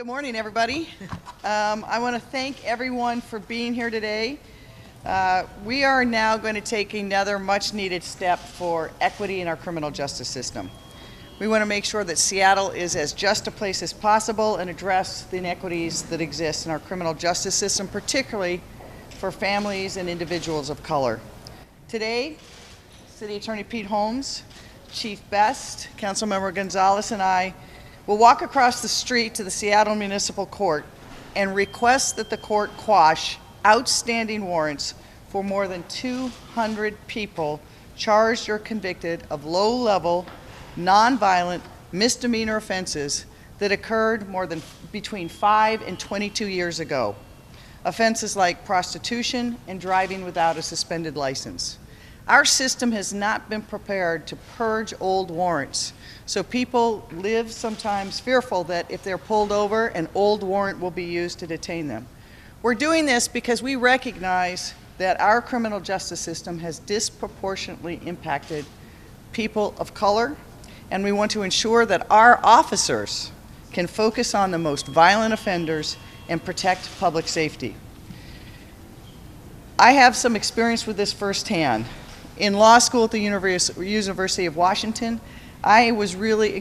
Good morning, everybody. I want to thank everyone for being here today. We are now going to take another much-needed step for equity in our criminal justice system. We want to make sure that Seattle is as just a place as possible and address the inequities that exist in our criminal justice system, particularly for families and individuals of color. Today, City Attorney Pete Holmes, Chief Best, Councilmember González, and I will walk across the street to the Seattle Municipal Court and request that the court quash outstanding warrants for more than 200 people charged or convicted of low-level, nonviolent misdemeanor offenses that occurred between 5 and 22 years ago. Offenses like prostitution and driving without a suspended license. Our system has not been prepared to purge old warrants, so people live sometimes fearful that if they're pulled over, an old warrant will be used to detain them. We're doing this because we recognize that our criminal justice system has disproportionately impacted people of color, and we want to ensure that our officers can focus on the most violent offenders and protect public safety. I have some experience with this firsthand. In law school at the University of Washington, I was really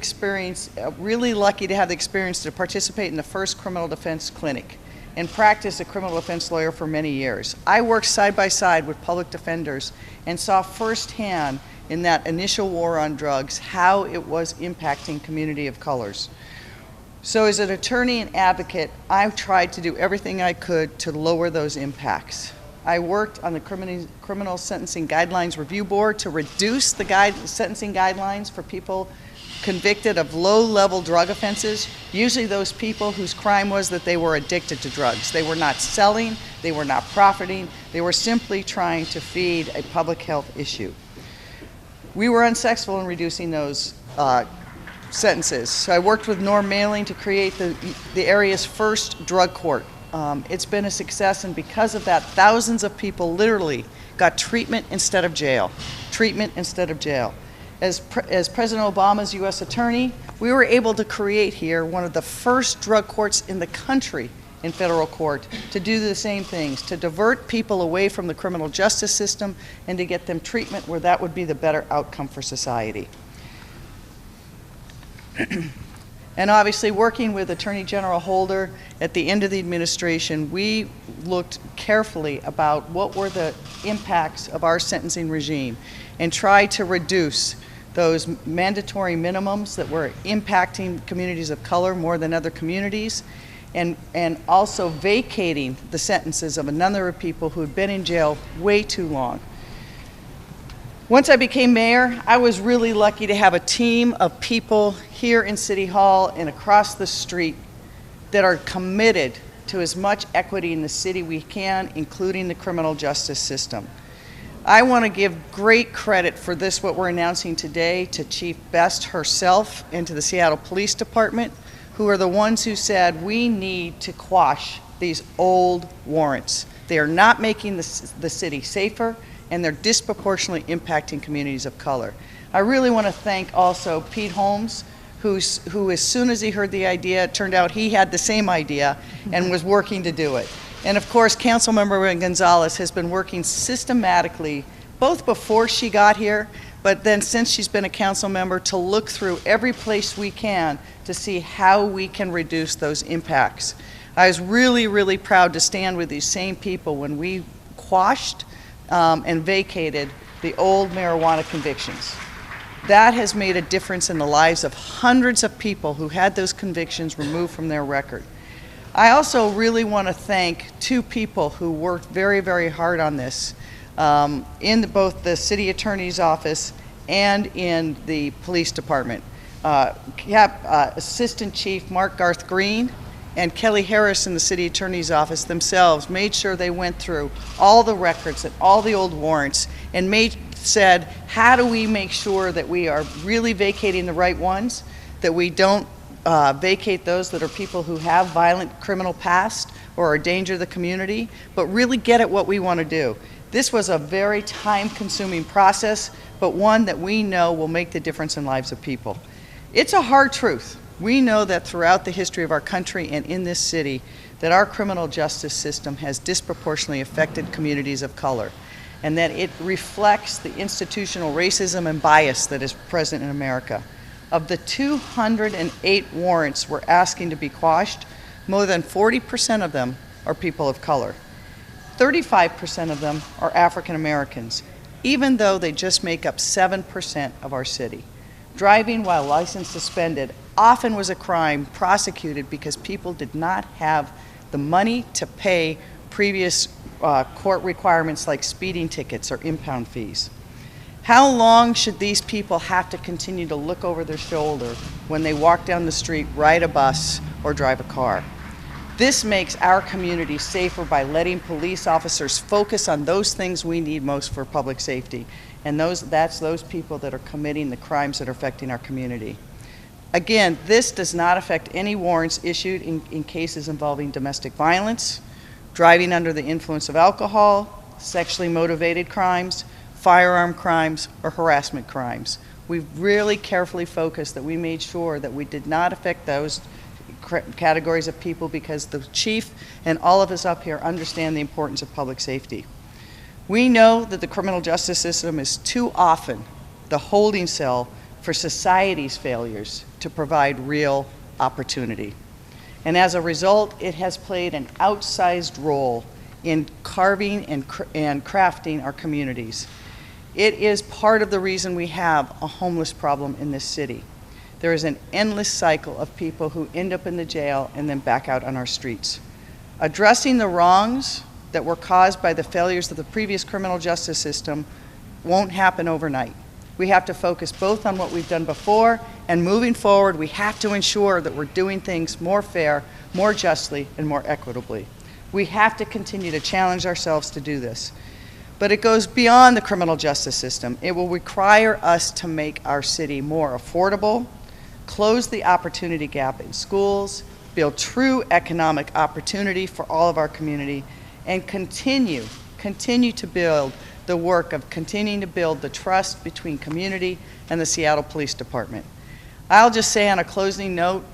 lucky to have the experience to participate in the first criminal defense clinic and practice a criminal defense lawyer for many years. I worked side by side with public defenders and saw firsthand in that initial war on drugs how it was impacting community of colors. So as an attorney and advocate, I've tried to do everything I could to lower those impacts. I worked on the Criminal Sentencing Guidelines Review Board to reduce the sentencing guidelines for people convicted of low-level drug offenses, usually those people whose crime was that they were addicted to drugs. They were not selling, they were not profiting, they were simply trying to feed a public health issue. We were unsuccessful in reducing those sentences. So I worked with Norm Mailing to create the area's first drug court. It's been a success, and because of that, thousands of people literally got treatment instead of jail. Treatment instead of jail. As President Obama's U.S. Attorney, we were able to create here one of the first drug courts in the country in federal court to do the same things, to divert people away from the criminal justice system and to get them treatment where that would be the better outcome for society. And obviously, working with Attorney General Holder at the end of the administration, we looked carefully about what were the impacts of our sentencing regime and tried to reduce those mandatory minimums that were impacting communities of color more than other communities, and also vacating the sentences of a number of people who had been in jail way too long. Once I became mayor, I was really lucky to have a team of people here in City Hall and across the street that are committed to as much equity in the city we can, including the criminal justice system. I want to give great credit for this, what we're announcing today, to Chief Best herself and to the Seattle Police Department, who are the ones who said we need to quash these old warrants. They are not making the city safer, and they're disproportionately impacting communities of color. I really want to thank also Pete Holmes, who as soon as he heard the idea, it turned out he had the same idea and was working to do it. And of course, Councilmember González has been working systematically, both before she got here, but then since she's been a council member, to look through every place we can to see how we can reduce those impacts. I was really, really proud to stand with these same people when we quashed and vacated the old marijuana convictions. That has made a difference in the lives of hundreds of people who had those convictions removed from their record. I also really want to thank two people who worked very, very hard on this in both the city attorney's office and in the police department. Assistant Chief Mark Garth Green and Kelly Harris in the city attorney's office themselves made sure they went through all the records and all the old warrants and said, how do we make sure that we are really vacating the right ones, that we don't vacate those that are people who have violent criminal past or are a danger to the community, but really get at what we want to do. This was a very time-consuming process, but one that we know will make the difference in lives of people. It's a hard truth. We know that throughout the history of our country and in this city, that our criminal justice system has disproportionately affected communities of color, and that it reflects the institutional racism and bias that is present in America. Of the 208 warrants we're asking to be quashed, more than 40% of them are people of color. 35% of them are African Americans, even though they just make up 7% of our city. Driving while license suspended often was a crime prosecuted because people did not have the money to pay previous court requirements like speeding tickets or impound fees. How long should these people have to continue to look over their shoulder when they walk down the street, ride a bus, or drive a car? This makes our community safer by letting police officers focus on those things we need most for public safety, and that's those people that are committing the crimes that are affecting our community. Again, this does not affect any warrants issued in cases involving domestic violence, driving under the influence of alcohol, sexually motivated crimes, firearm crimes, or harassment crimes. We've really carefully focused that we made sure that we did not affect those categories of people because the chief and all of us up here understand the importance of public safety. We know that the criminal justice system is too often the holding cell for society's failures to provide real opportunity. And as a result, it has played an outsized role in carving and crafting our communities. It is part of the reason we have a homeless problem in this city. There is an endless cycle of people who end up in the jail and then back out on our streets. Addressing the wrongs that were caused by the failures of the previous criminal justice system won't happen overnight. We have to focus both on what we've done before, and moving forward, we have to ensure that we're doing things more fair, more justly, and more equitably. We have to continue to challenge ourselves to do this. But it goes beyond the criminal justice system. It will require us to make our city more affordable, close the opportunity gap in schools, build true economic opportunity for all of our community, and continue to build the work of continuing to build the trust between community and the Seattle Police Department. I'll just say on a closing note,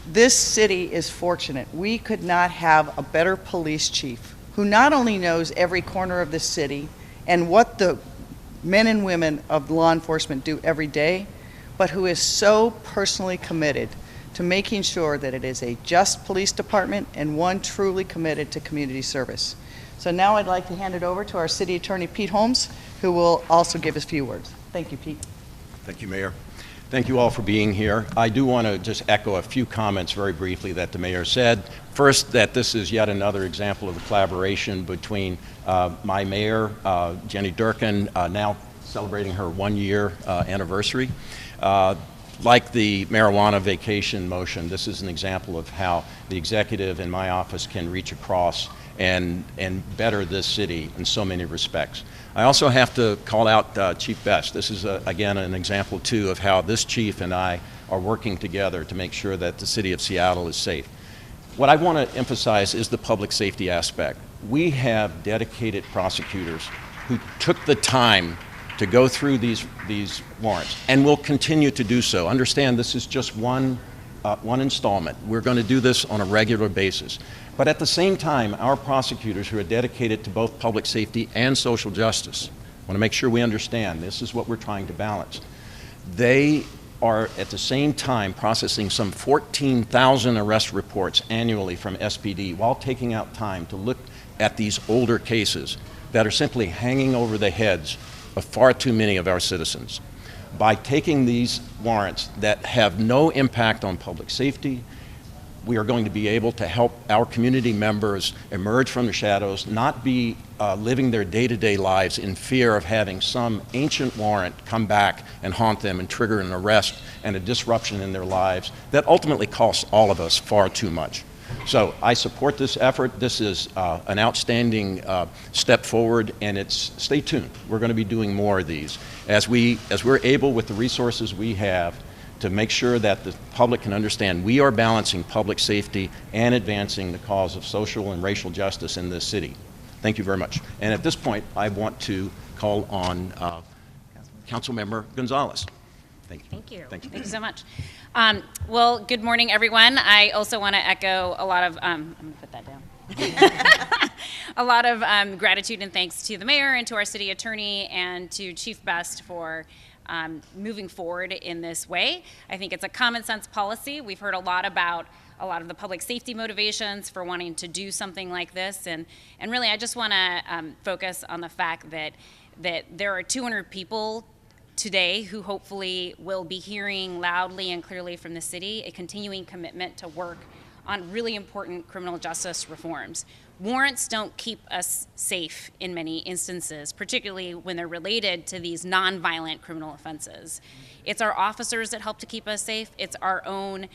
this city is fortunate. We could not have a better police chief who not only knows every corner of this city and what the men and women of law enforcement do every day, but who is so personally committed to making sure that it is a just police department and one truly committed to community service. So now I'd like to hand it over to our City Attorney Pete Holmes, who will also give us a few words. Thank you, Pete. Thank you, Mayor. Thank you all for being here. I do want to just echo a few comments very briefly that the Mayor said. First, that this is yet another example of the collaboration between my mayor, Jenny Durkan, now celebrating her one-year anniversary. Like the marijuana vacation motion, this is an example of how the executive in my office can reach across and better this city in so many respects. I also have to call out Chief Best. This is, again, an example, too, of how this chief and I are working together to make sure that the city of Seattle is safe. What I want to emphasize is the public safety aspect. We have dedicated prosecutors who took the time to go through these warrants and will continue to do so. Understand this is just one installment. We're going to do this on a regular basis. But at the same time, our prosecutors who are dedicated to both public safety and social justice, want to make sure we understand this is what we're trying to balance. They are at the same time processing some 14,000 arrest reports annually from SPD while taking out time to look at these older cases that are simply hanging over the heads of far too many of our citizens. By taking these warrants that have no impact on public safety, we are going to be able to help our community members emerge from the shadows, not be living their day-to-day lives in fear of having some ancient warrant come back and haunt them and trigger an arrest and a disruption in their lives that ultimately costs all of us far too much. So I support this effort. This is an outstanding step forward, and stay tuned. We're going to be doing more of these as we're able with the resources we have to make sure that the public can understand we are balancing public safety and advancing the cause of social and racial justice in this city. Thank you very much. And at this point, I want to call on Councilmember González. Thank you. Thank you. Thank you. Thank you so much. Well, good morning, everyone. I also want to echo a lot of, I'm going to put that down. A lot of gratitude and thanks to the mayor and to our city attorney and to Chief Best for moving forward in this way. I think it's a common sense policy. We've heard a lot about a lot of the public safety motivations for wanting to do something like this. And really, I just want to focus on the fact that there are 200 people today who hopefully will be hearing loudly and clearly from the city a continuing commitment to work on really important criminal justice reforms. Warrants don't keep us safe in many instances, particularly when they're related to these nonviolent criminal offenses. It's our officers that help to keep us safe. It's our own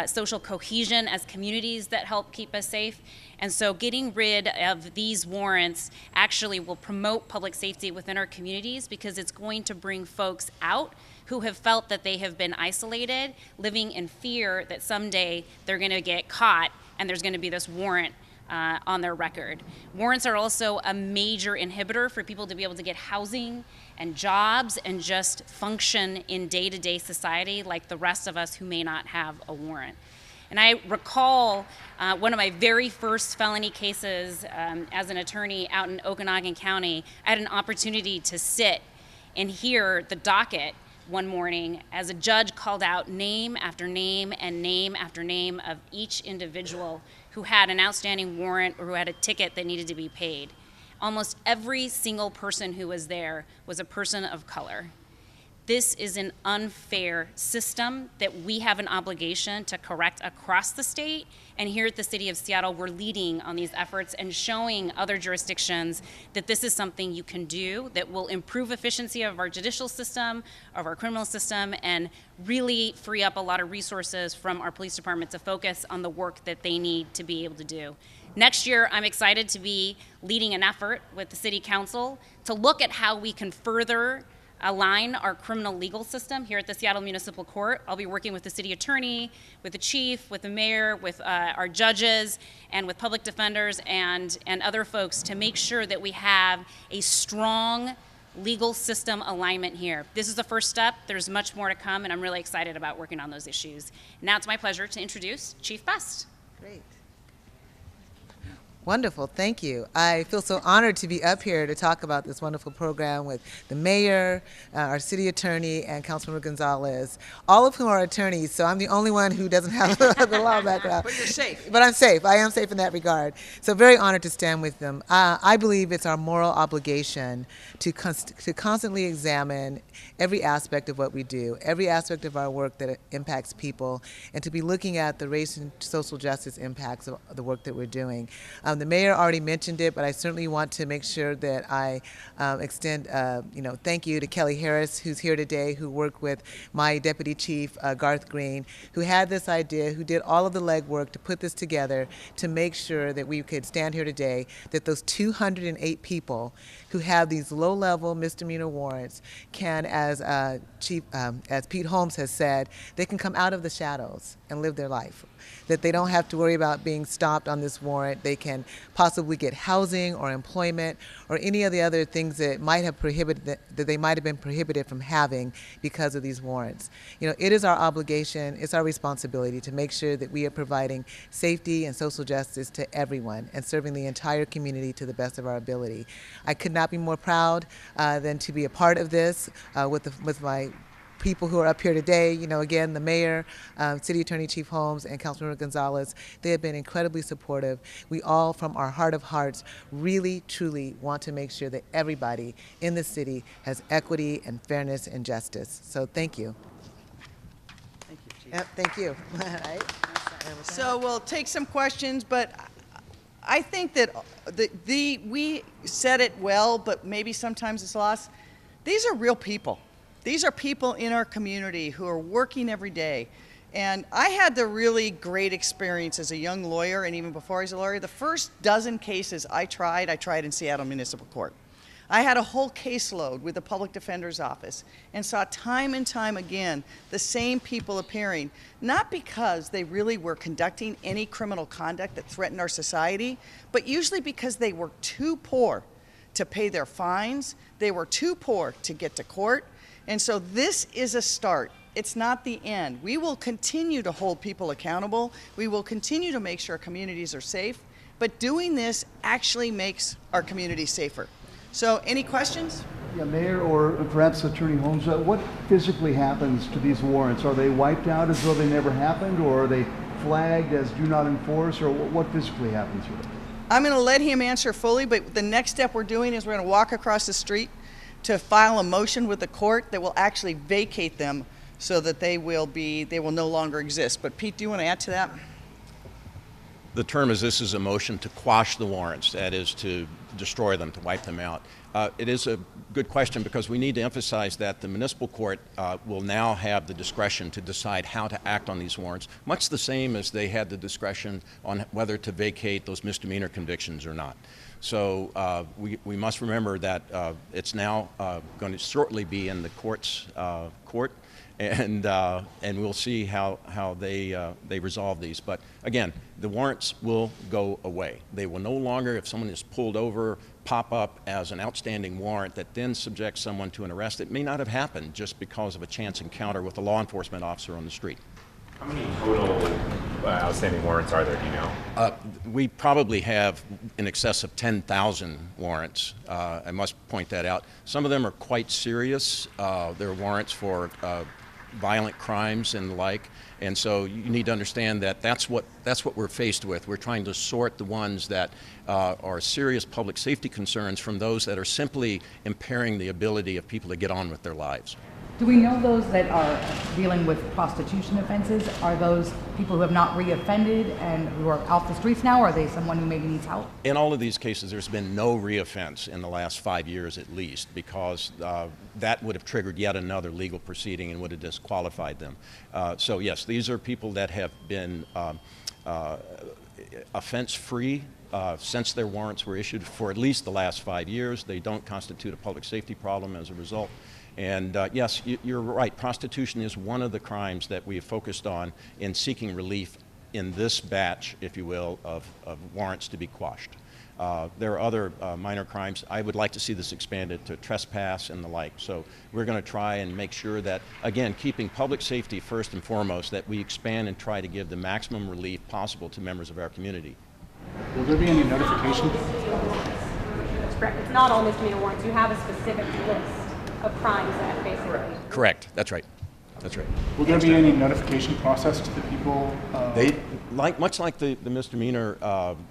social cohesion as communities that help keep us safe. And so getting rid of these warrants actually will promote public safety within our communities because it's going to bring folks out who have felt that they have been isolated, living in fear that someday they're going to get caught and there's going to be this warrant on their record. Warrants are also a major inhibitor for people to be able to get housing and jobs and just function in day-to-day society like the rest of us who may not have a warrant. And I recall one of my very first felony cases as an attorney out in Okanagan County. I had an opportunity to sit and hear the docket one morning as a judge called out name after name and name after name of each individual who had an outstanding warrant or who had a ticket that needed to be paid. Almost every single person who was there was a person of color. This is an unfair system that we have an obligation to correct across the state. And here at the City of Seattle, we're leading on these efforts and showing other jurisdictions that this is something you can do that will improve efficiency of our judicial system, of our criminal system, and really free up a lot of resources from our police department to focus on the work that they need to be able to do. Next year, I'm excited to be leading an effort with the City Council to look at how we can further align our criminal legal system here at the Seattle Municipal Court. I'll be working with the city attorney, with the chief, with the mayor, with our judges, and with public defenders and other folks to make sure that we have a strong legal system alignment here. This is the first step. There's much more to come, and I'm really excited about working on those issues. Now it's my pleasure to introduce Chief Best. Great. Wonderful, thank you. I feel so honored to be up here to talk about this wonderful program with the mayor, our city attorney, and Councilmember González, all of whom are attorneys, so I'm the only one who doesn't have the law background. But you're safe. But I'm safe. I am safe in that regard. So very honored to stand with them. I believe it's our moral obligation to constantly examine every aspect of what we do, every aspect of our work that impacts people, and to be looking at the race and social justice impacts of the work that we're doing. The mayor already mentioned it, but I certainly want to make sure that I extend, thank you to Kelly Harris, who's here today, who worked with my deputy chief, Garth Green, who had this idea, who did all of the legwork to put this together to make sure that we could stand here today, that those 208 people who have these low-level misdemeanor warrants can, as Pete Holmes has said, they can come out of the shadows and live their life. That they don't have to worry about being stopped on this warrant. They can possibly get housing or employment or any of the other things that might have that they might have been prohibited from having because of these warrants. You know, it is our obligation, it's our responsibility to make sure that we are providing safety and social justice to everyone and serving the entire community to the best of our ability. I could not be more proud than to be a part of this with my people who are up here today. You know, again, the mayor, City Attorney Chief Holmes, and Councilmember González, they have been incredibly supportive. We all, from our heart of hearts, really, truly want to make sure that everybody in the city has equity and fairness and justice. So thank you. Thank you, Chief. Yep, thank you. Right? So we'll take some questions, but I think that we said it well, but maybe sometimes it's lost. These are real people. These are people in our community who are working every day. And I had the really great experience as a young lawyer, and even before I was a lawyer, the first dozen cases I tried in Seattle Municipal Court. I had a whole caseload with the public defender's office and saw time and time again the same people appearing, not because they really were conducting any criminal conduct that threatened our society, but usually because they were too poor to pay their fines, they were too poor to get to court. And so this is a start it's not the end. We will continue to hold people accountable. We will continue to make sure our communities are safe, but doing this actually makes our communities safer. So any questions? Yeah, Mayor, or perhaps Attorney Holmes, what physically happens to these warrants? Are they wiped out as though they never happened, or are they flagged as do not enforce, or what physically happens here? I'm going to let him answer fully, but the next step we're doing is we're going to walk across the street to file a motion with the court that will actually vacate them so that they will no longer exist. But Pete, do you want to add to that? The term is this is a motion to quash the warrants, that is to destroy them, to wipe them out. It is a good question because we need to emphasize that the municipal court will now have the discretion to decide how to act on these warrants, much the same as they had the discretion on whether to vacate those misdemeanor convictions or not. So we must remember that it's now going to shortly be in the court's court, and we'll see how they resolve these. But again, the warrants will go away. They will no longer, if someone is pulled over, pop up as an outstanding warrant that then subjects someone to an arrest. It may not have happened just because of a chance encounter with a law enforcement officer on the street. How many total outstanding warrants are there, do you know? We probably have in excess of 10,000 warrants. I must point that out. Some of them are quite serious. There are warrants for violent crimes and the like. And so you need to understand that that's what we're faced with. We're trying to sort the ones that are serious public safety concerns from those that are simply impairing the ability of people to get on with their lives. Do we know those that are dealing with prostitution offenses? Are those people who have not reoffended and who are off the streets now, or are they someone who maybe needs help? In all of these cases, there's been no reoffense in the last 5 years at least, because that would have triggered yet another legal proceeding and would have disqualified them. So yes, these are people that have been offense-free since their warrants were issued for at least the last 5 years. They don't constitute a public safety problem as a result. And yes, you're right, prostitution is one of the crimes that we have focused on in seeking relief in this batch, if you will, of warrants to be quashed. There are other minor crimes. I would like to see this expanded to trespass and the like. So we're going to try and make sure that, again, keeping public safety first and foremost, that we expand and try to give the maximum relief possible to members of our community. Will there be any notification? That's correct. It's not all misdemeanor warrants. You have a specific list of crimes that basically. Correct. That's right. That's right. Will there be any notification process to the people? Much like the misdemeanor,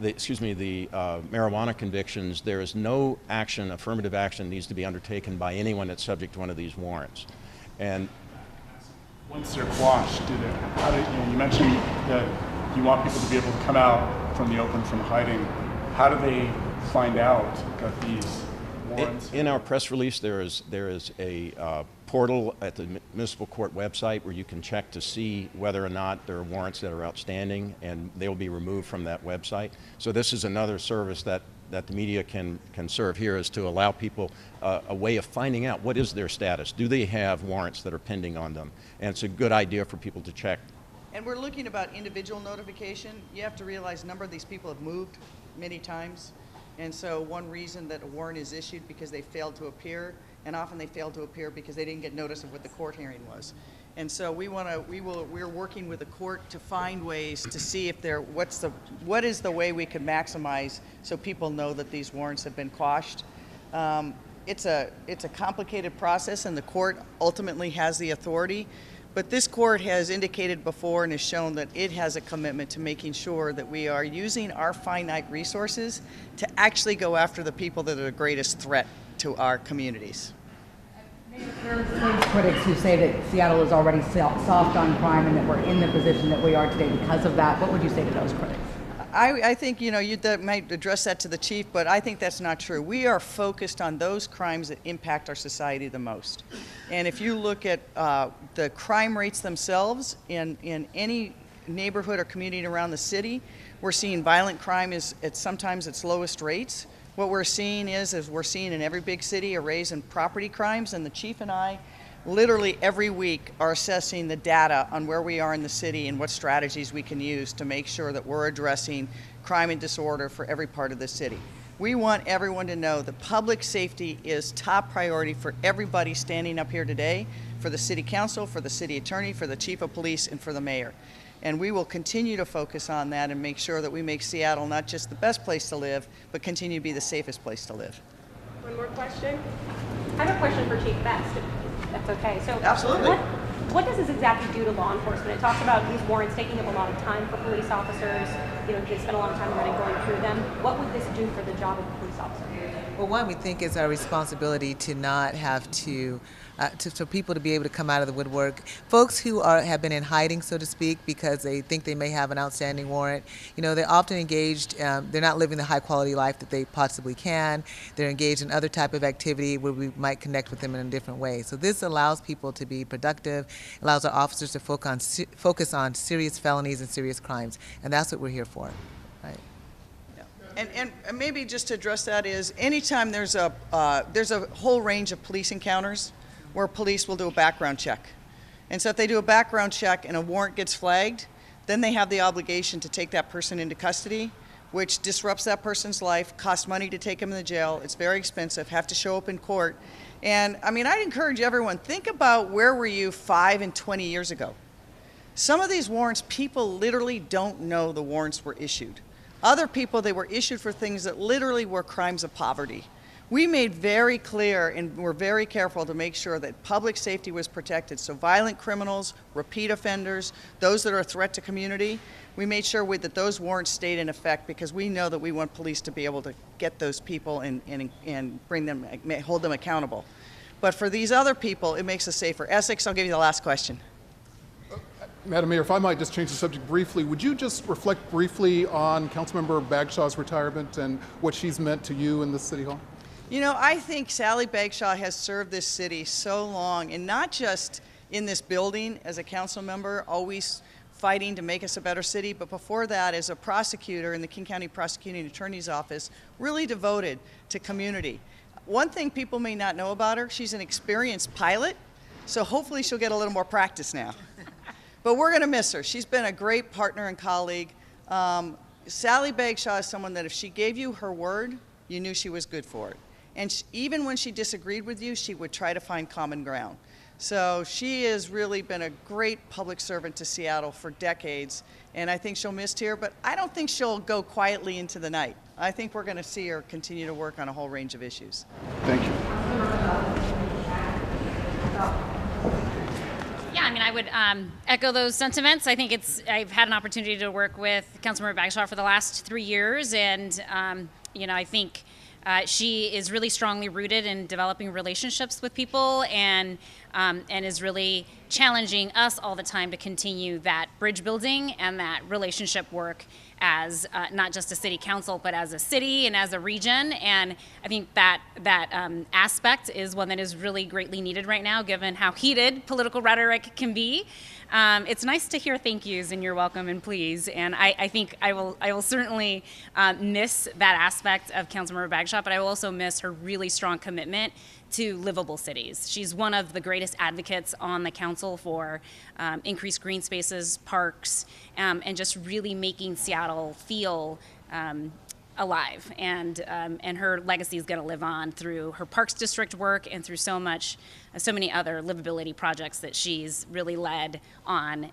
the marijuana convictions, there is no action, affirmative action needs to be undertaken by anyone that's subject to one of these warrants. And Once they're quashed, you mentioned that you want people to be able to come out from the open, from hiding. How do they find out that these warrants? In our press release, there is a portal at the municipal court website where you can check to see whether or not there are warrants that are outstanding, and they will be removed from that website. So this is another service that the media can serve here, is to allow people a way of finding out what is their status. Do they have warrants that are pending on them? And it's a good idea for people to check. And we're looking about individual notification. You have to realize a number of these people have moved many times. And so one reason that a warrant is issued because they failed to appear, and often they failed to appear because they didn't get notice of what the court hearing was. And so we're working with the court to find ways to see if what is the way we can maximize so people know that these warrants have been quashed. It's a complicated process, and the court ultimately has the authority. But this court has indicated before and has shown that it has a commitment to making sure that we are using our finite resources to actually go after the people that are the greatest threat to our communities. There are some critics who say that Seattle is already soft on crime and that we're in the position that we are today because of that. What would you say to those critics? I think, you might address that to the chief, but I think that's not true. We are focused on those crimes that impact our society the most. And if you look at the crime rates themselves in any neighborhood or community around the city, we're seeing violent crime is at sometimes its lowest rates. What we're seeing is we're seeing in every big city a raise in property crimes, and the chief and I literally every week are assessing the data on where we are in the city and what strategies we can use to make sure that we're addressing crime and disorder for every part of the city. We want everyone to know that public safety is top priority for everybody standing up here today, for the city council, for the city attorney, for the chief of police, and for the mayor. And we will continue to focus on that and make sure that we make Seattle not just the best place to live, but continue to be the safest place to live. One more question. I have a question for Chief Best, if that's okay. So Absolutely. What does this exactly do to law enforcement? It talks about these warrants taking up a lot of time for police officers. You know, they spend a lot of time already going through them. What would this do for the job of a police officer? Well, one, we think it's our responsibility to not have to, for people to be able to come out of the woodwork. Folks who have been in hiding, so to speak, because they think they may have an outstanding warrant, you know, they're often engaged, they're not living the high quality life that they possibly can. They're engaged in other type of activity where we might connect with them in a different way. So this allows people to be productive, allows our officers to focus on serious felonies and serious crimes, and that's what we're here for, right? And maybe just to address that is, anytime there's a whole range of police encounters where police will do a background check. And so if they do a background check and a warrant gets flagged, then they have the obligation to take that person into custody, which disrupts that person's life, costs money to take them in the jail, it's very expensive, have to show up in court. And I mean, I'd encourage everyone, think about where were you 5 and 20 years ago. Some of these warrants, people literally don't know the warrants were issued. Other people, they were issued for things that literally were crimes of poverty. We made very clear and were very careful to make sure that public safety was protected. So violent criminals, repeat offenders, those that are a threat to community, we made sure that those warrants stayed in effect, because we know that we want police to be able to get those people and bring them, hold them accountable. But for these other people, it makes us safer. Essex, I'll give you the last question. Madam Mayor, if I might just change the subject briefly, would you just reflect briefly on Councilmember Bagshaw's retirement and what she's meant to you in the City Hall? You know, I think Sally Bagshaw has served this city so long, and not just in this building as a council member, always fighting to make us a better city, but before that as a prosecutor in the King County Prosecuting Attorney's Office, really devoted to community. One thing people may not know about her, she's an experienced pilot, so hopefully she'll get a little more practice now. But we're going to miss her. She's been a great partner and colleague. Sally Bagshaw is someone that if she gave you her word, you knew she was good for it. And even when she disagreed with you, she would try to find common ground. So she has really been a great public servant to Seattle for decades, and I think she'll miss here, but I don't think she'll go quietly into the night. I think we're going to see her continue to work on a whole range of issues. Thank you. Yeah, I mean, I would echo those sentiments. I think I've had an opportunity to work with Councilmember Bagshaw for the last 3 years, and you know, I think she is really strongly rooted in developing relationships with people, and is really challenging us all the time to continue that bridge building and that relationship work as not just a city council, but as a city and as a region. And I think that aspect is one that is really greatly needed right now, given how heated political rhetoric can be. It's nice to hear thank yous and you're welcome and please. And I think I will certainly miss that aspect of Councilmember Bagshaw, but I will also miss her really strong commitment to livable cities. She's one of the greatest advocates on the council for increased green spaces, parks, and just really making Seattle feel alive. And her legacy is going to live on through her Parks District work and through so many other livability projects that she's really led on.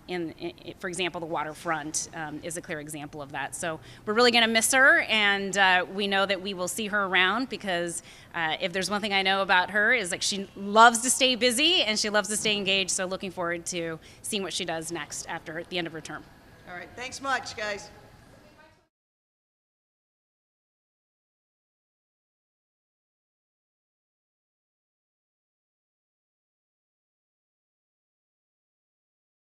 For example, the waterfront is a clear example of that. So we're really going to miss her, and we know that we will see her around, because if there's one thing I know about her is like she loves to stay busy and she loves to stay engaged. So looking forward to seeing what she does next after the end of her term. All right, thanks much, guys.